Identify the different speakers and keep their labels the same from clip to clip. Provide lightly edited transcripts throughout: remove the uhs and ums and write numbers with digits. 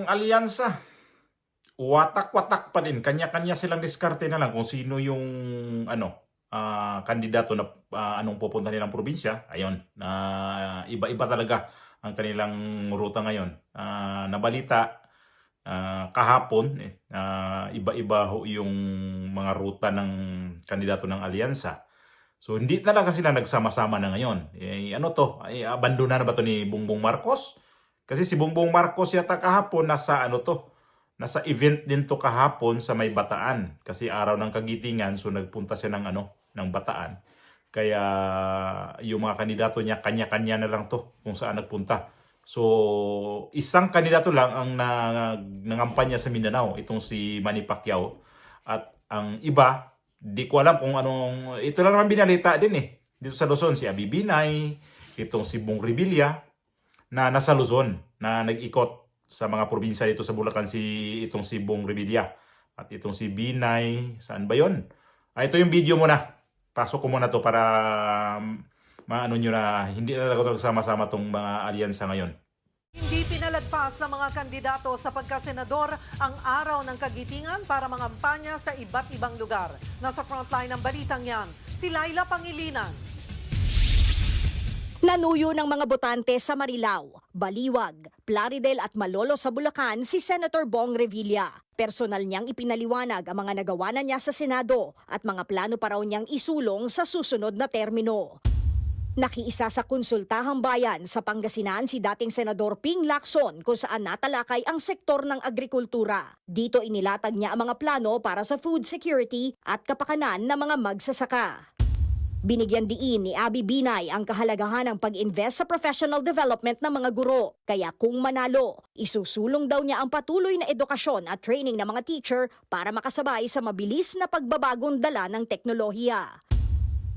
Speaker 1: Ang alyansa, watak-watak pa din. Kanya-kanya silang diskarte na lang kung sino yung kandidato na anong pupunta nilang probinsya. Ayun, iba-iba talaga ang kanilang ruta ngayon. Nabalita kahapon, iba-iba yung mga ruta ng kandidato ng alyansa. So hindi talaga sila nagsama-sama na ngayon. Abandona na ba to ni Bongbong Marcos? Kasi si Bongbong Marcos yata kahapon nasa event din to kahapon sa May Bataan. Kasi araw ng Kagitingan, so nagpunta siya ng Bataan. Kaya yung mga kandidato niya, kanya-kanya na lang to kung saan nagpunta. So, isang kandidato lang ang nangampanya sa Mindanao, itong si Manny Pacquiao. At ang iba, di ko alam kung anong, ito lang naman binalita din dito sa Luzon, si Abi Binay, itong si Bong Revilla, na nasa Luzon, na nag-ikot sa mga probinsya dito sa Bulacan, itong si Bong Revilla. At itong si Binay, saan ba yon? Ito yung video muna. Pasok ko muna to para maano nyo na hindi na talaga sama-sama tong mga alyansa ngayon.
Speaker 2: Hindi pinalagpas ng mga kandidato sa pagkasenador ang araw ng Kagitingan para mangampanya sa iba't ibang lugar. Nasa frontline ng balitang yan, si Laila Pangilinan.
Speaker 3: Nanuyo ng mga botante sa Marilao, Baliwag, Plaridel at Malolo sa Bulacan si Senator Bong Revilla. Personal niyang ipinaliwanag ang mga nagawa na niya sa Senado at mga plano pa raw niyang isulong sa susunod na termino. Nakiisa sa konsultahang bayan sa Pangasinan si dating Senador Ping Lacson kung saan natalakay ang sektor ng agrikultura. Dito inilatag niya ang mga plano para sa food security at kapakanan ng mga magsasaka. Binigyan diin ni Abi Binay ang kahalagahan ng pag-invest sa professional development ng mga guro. Kaya kung manalo, isusulong daw niya ang patuloy na edukasyon at training ng mga teacher para makasabay sa mabilis na pagbabagong dala ng teknolohiya.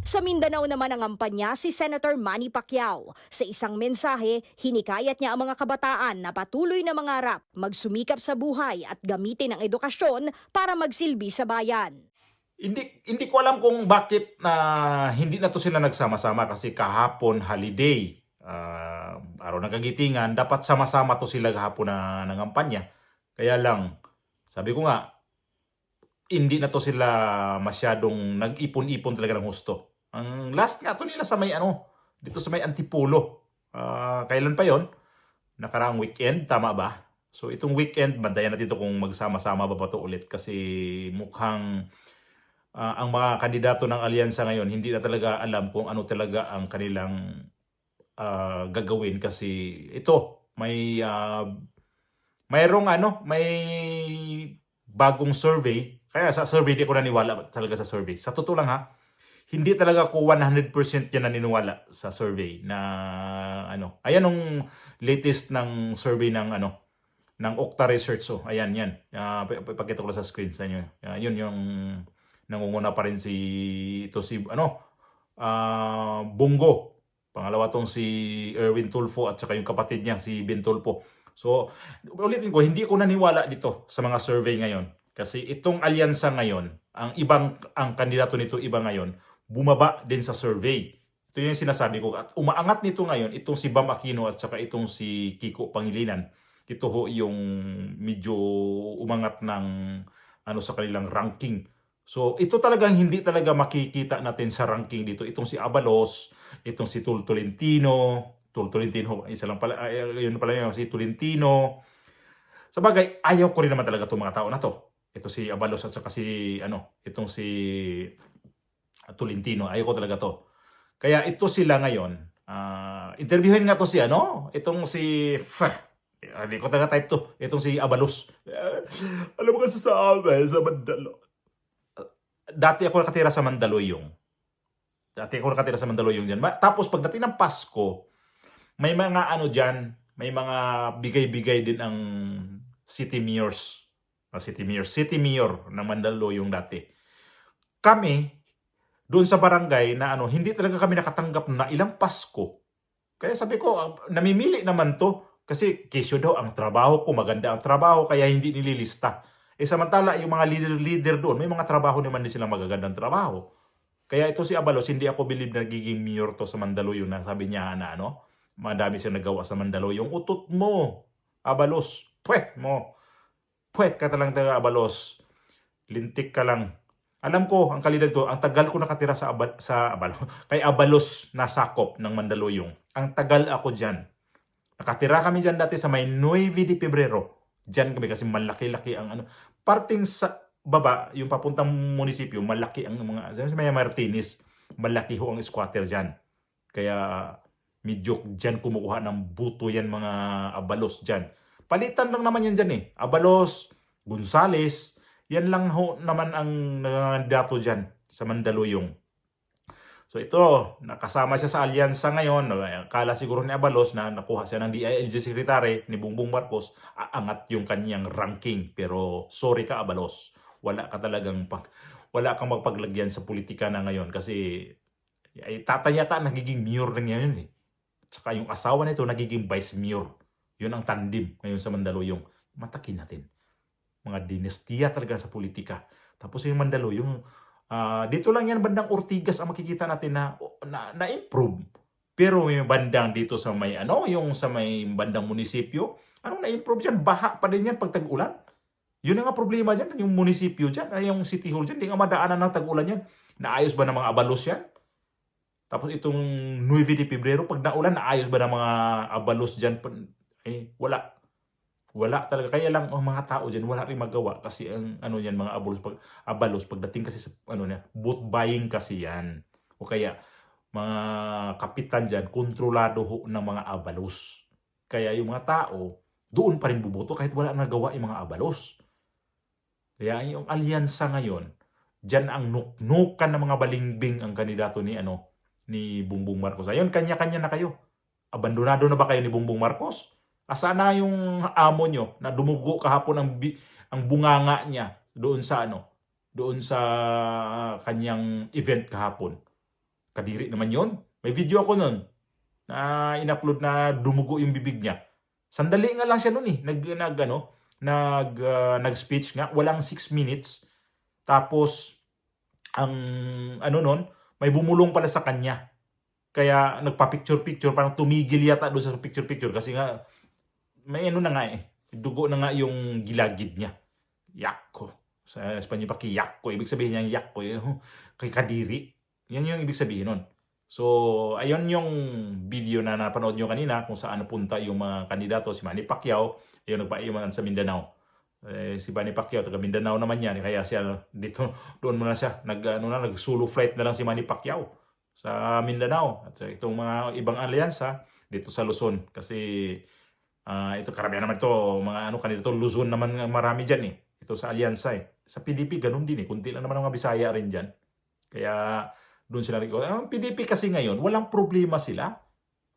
Speaker 3: Sa Mindanao naman ang kampanya si Senator Manny Pacquiao. Sa isang mensahe, hinikayat niya ang mga kabataan na patuloy na mangarap, magsumikap sa buhay at gamitin ang edukasyon para magsilbi sa bayan.
Speaker 1: Hindi ko alam kung bakit hindi na to sila nagsama-sama kasi kahapon holiday. Araw ng Kagitingan, dapat sama-sama to sila kahapon na nangampanya. Kaya lang, sabi ko nga, hindi na to sila masyadong nag-ipon-ipon talaga ng husto. Ang last nga to nila sa may dito sa may Antipolo. Kailan pa yon? Nakaraang weekend, tama ba? So itong weekend, bandayan natin to kung magsama-sama ba to ulit kasi mukhang ang mga kandidato ng alyansa ngayon hindi na talaga alam kung ano talaga ang kanilang gagawin kasi ito may may bagong survey. Kaya sa survey di ko naniwala talaga sa survey. Sa totoo lang hindi talaga ako 100% yan naniniwala sa survey na Ayan yung latest ng survey ng ng Okta Research. So ayan yan. Ipakita ko lang sa screen sa inyo. Yun yung nangunguna pa rin si Bongo. Pangalawa tong si Erwin Tulfo at saka yung kapatid niya si Ben Tulfo. So ulitin ko, hindi ko naniwala dito sa mga survey ngayon. Kasi itong alyansa ngayon, ang kandidato nito iba ngayon, bumaba din sa survey. Ito yung sinasabi ko. At umaangat nito ngayon, itong si Bam Aquino at saka itong si Kiko Pangilinan. Ito ho yung medyo umangat ng sa kanilang ranking. So ito talagang hindi talaga makikita natin sa ranking dito. Itong si Abalos, itong si Tolentino, isa lang pala, yun pala yung si Tolentino. Sa bagay, ayaw ko rin naman talaga itong mga tao na to. Ito si Abalos at saka itong si Tolentino. Ayaw ko talaga to. Kaya ito sila ngayon. Interviewin nga to si itong si hindi ko talaga type to. Itong si Abalos. Alam mo kasi sa amin, sa Mandalo. Dati ako nakatira sa Mandaluyong. Dyan. Tapos pagdating ng Pasko, may mga may mga bigay-bigay din ang city mayors. City mayor ng Mandaluyong dati. Kami, doon sa barangay na hindi talaga kami nakatanggap na ilang Pasko. Kaya sabi ko, namimili naman to. Kasi kesyo daw ang trabaho ko, maganda ang trabaho, kaya hindi nililista. Samantala, yung mga leader doon, may mga trabaho naman din silang magagandang trabaho. Kaya ito si Abalos, hindi ako believe na nagiging mayor to sa Mandaluyong na sabi niya na madami siyang nagawa sa Mandaluyong. Utot mo, Abalos. Puwet mo. Puwet ka talang taga Abalos. Lintik ka lang. Alam ko, ang kalidad ko, ang tagal ko nakatira kay Abalos na sakop ng Mandaluyong. Ang tagal ako dyan. Nakatira kami dyan dati sa may 9 de Pebrero. Dyan kami kasi malaki-laki ang ano. Parting sa baba, yung papuntang munisipyo, malaki ang mga, sa may Martinez, malaki ho ang squatter dyan. Kaya medyo dyan kumukuha ng buto yan mga Abalos dyan. Palitan lang naman yan dyan eh. Abalos, Gonzales, yan lang ho naman ang dato dyan sa Mandaluyong. So ito, nakasama siya sa alyansa ngayon. Akala siguro ni Abalos na nakuha siya ng DILG Secretary ni Bongbong Marcos, aangat yung kanyang ranking. Pero sorry ka Abalos, wala kang magpaglagyan sa politika na ngayon kasi ay tatay yata nagiging mayor na ngayon eh. Tsaka yung asawa nito nagiging vice mayor. Yun ang tandem ngayon sa Mandaluyong. Matakin natin. Mga dinastiya talaga sa politika. Tapos yung Mandaluyong, dito lang yan bandang Ortigas ang makikita natin na improve. Pero may bandang dito sa may yung sa may bandang munisipyo, anong na-improve diyan? Baha pa din yan pag tag-ulan. Yun ang nga problema diyan, yung munisipyo diyan, yung city hall diyan, di nga madaanan ng tag-ulan yan. Naayos ba ng mga Abalos yan? Tapos itong 9 de Pebrero, pag naulan, naayos ba ng mga Abalos diyan? Wala. Wala talaga. Kaya lang ang mga tao diyan wala rin magawa kasi ang yan mga Abalos pagdating kasi sa vote buying kasi yan. O kaya mga kapitan diyan kontrolado ho ng mga Abalos. Kaya yung mga tao doon pa rin buboto kahit wala nagawa yung mga Abalos. Kaya yung alyansa ngayon, diyan ang nuknukan ng mga balingbing ang kandidato ni Bongbong Marcos. Ayun, kanya-kanya na kayo. Abandonado na ba kayo ni Bongbong Marcos? Asa na yung amo nyo na dumugo kahapon ang bunganga niya doon sa kanyang event kahapon. Kadiri naman yon. May video ako nun na in-upload na dumugo yung bibig niya. Sandali nga lang siya nun eh. Nag-speech nga. Walang 6 minutes. Tapos, ang nun, may bumulong pala sa kanya. Kaya nagpa-picture-picture. Parang tumigil yata doon sa picture-picture. Kasi nga, may na nga eh. Dugo na nga yung gilagid niya. Yakko. Sa Espanya pa yakko. Ibig sabihin niya yakko. Kay Kadiri. Yan yung ibig sabihin nun. So, ayun yung video na napanood nyo kanina kung saan napunta yung mga kandidato. Si Manny Pacquiao, ayun nagpaiman sa Mindanao. Si Manny Pacquiao, taga Mindanao naman yan. Kaya siya doon muna siya. Nag-solo flight na lang si Manny Pacquiao sa Mindanao. At itong mga ibang alyansa dito sa Luzon. Kasi ito karamihan naman ito, mga kandidato Luzon naman marami dyan eh. Ito sa alyansa eh. Sa PDP, ganun din eh. Kunti lang naman ang mga Bisaya rin dyan. Kaya doon sila rin. Ang PDP kasi ngayon, walang problema sila.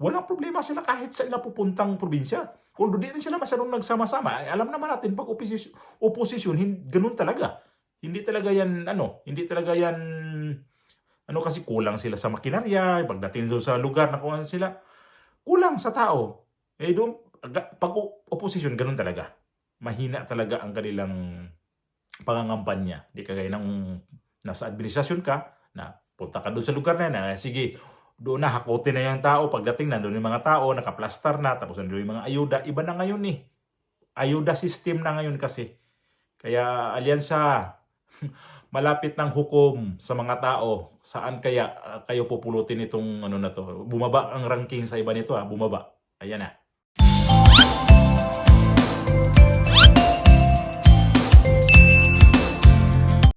Speaker 1: Walang problema sila kahit sa pupuntang probinsya. Kung doon din sila masyadong nagsama-sama, alam naman natin pag oposisyon, ganun talaga. Hindi talaga yan, kasi kulang sila sa makinarya, pagdating doon sa lugar na kung sila, kulang sa tao. Doon, pag oposisyon, ganun talaga. Mahina talaga ang kanilang pangangampanya. Di kagaya ng nasa administrasyon ka, na punta ka doon sa lugar na sige, doon na hakotin na yung tao. Pagdating na doon yung mga tao, nakaplastar na, tapos doon yung mga ayuda. Iba na ngayon eh. Ayuda system na ngayon kasi. Kaya alyansa, malapit ng hukom sa mga tao. Saan kaya kayo pupulutin itong na to? Bumaba ang ranking sa iba nito bumaba. Ayan na.